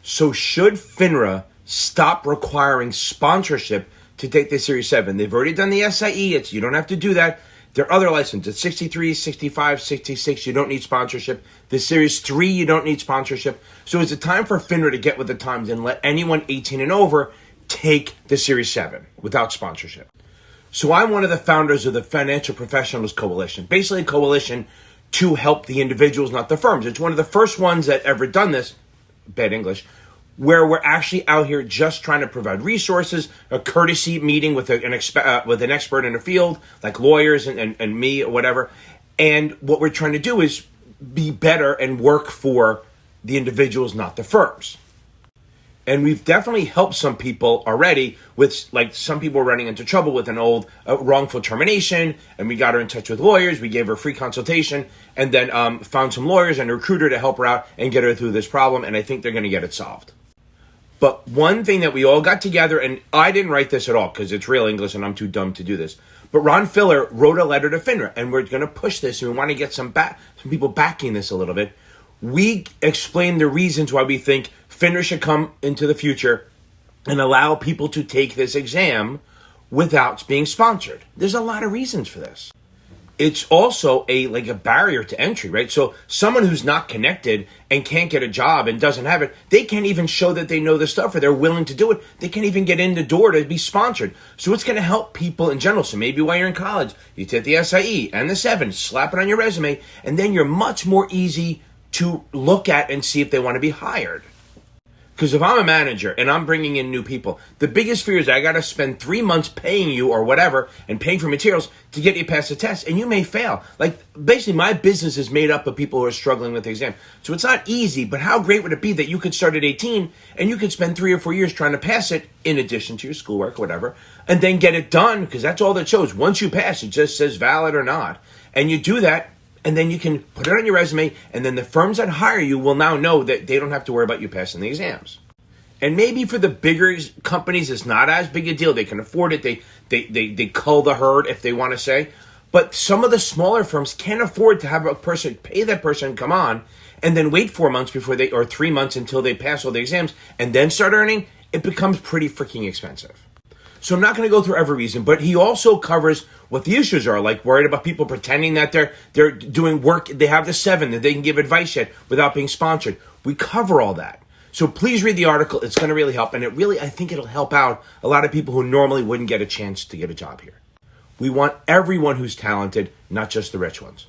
So should FINRA stop requiring sponsorship to take the Series 7? They've already done the SIE. You don't have to do that. There are other licenses. At 63, 65, 66, you don't need sponsorship. The Series 3, you don't need sponsorship. So is it time for FINRA to get with the times and let anyone 18 and over take the Series 7 without sponsorship? So I'm one of the founders of the Financial Professionals Coalition, basically a coalition to help the individuals, not the firms. It's one of the first ones that ever done this, bad English, where we're actually out here just trying to provide resources, a courtesy meeting with an expert in the field, like lawyers and me or whatever. And what we're trying to do is be better and work for the individuals, not the firms. And we've definitely helped some people already with, like, some people running into trouble with an old wrongful termination, and we got her in touch with lawyers. We gave her a free consultation, and then found some lawyers and a recruiter to help her out and get her through this problem, and I think they're going to get it solved. But one thing that we all got together, and I didn't write this at all because it's real English and I'm too dumb to do this, but Ron Filler wrote a letter to FINRA, and we're going to push this, and we want to get some people backing this a little bit. We explain the reasons why we think FINRA should come into the future and allow people to take this exam without being sponsored. There's a lot of reasons for this. It's also a barrier to entry, right? So someone who's not connected and can't get a job and doesn't have it, they can't even show that they know the stuff or they're willing to do it. They can't even get in the door to be sponsored. So it's going to help people in general. So maybe while you're in college, you take the SIE and the 7, slap it on your resume, and then you're much more easy to look at and see if they want to be hired. Because if I'm a manager and I'm bringing in new people, the biggest fear is I got to spend 3 months paying you or whatever and paying for materials to get you past the test, and you may fail. Like, basically, my business is made up of people who are struggling with the exam. So it's not easy, but how great would it be that you could start at 18 and you could spend 3 or 4 years trying to pass it in addition to your schoolwork or whatever, and then get it done, because that's all that shows. Once you pass, it just says valid or not. And you do that, and then you can put it on your resume, and then the firms that hire you will now know that they don't have to worry about you passing the exams. And maybe for the bigger companies, it's not as big a deal. They can afford it. They cull the herd, if they want to say. But some of the smaller firms can't afford to have a person, pay that person come on, and then wait 4 months or 3 months until they pass all the exams, and then start earning. It becomes pretty freaking expensive. So I'm not going to go through every reason, but he also covers what the issues are, like worried about people pretending that they're doing work, they have the 7, that they can give advice yet without being sponsored. We cover all that. So please read the article. It's going to really help, and I think it'll help out a lot of people who normally wouldn't get a chance to get a job here. We want everyone who's talented, not just the rich ones.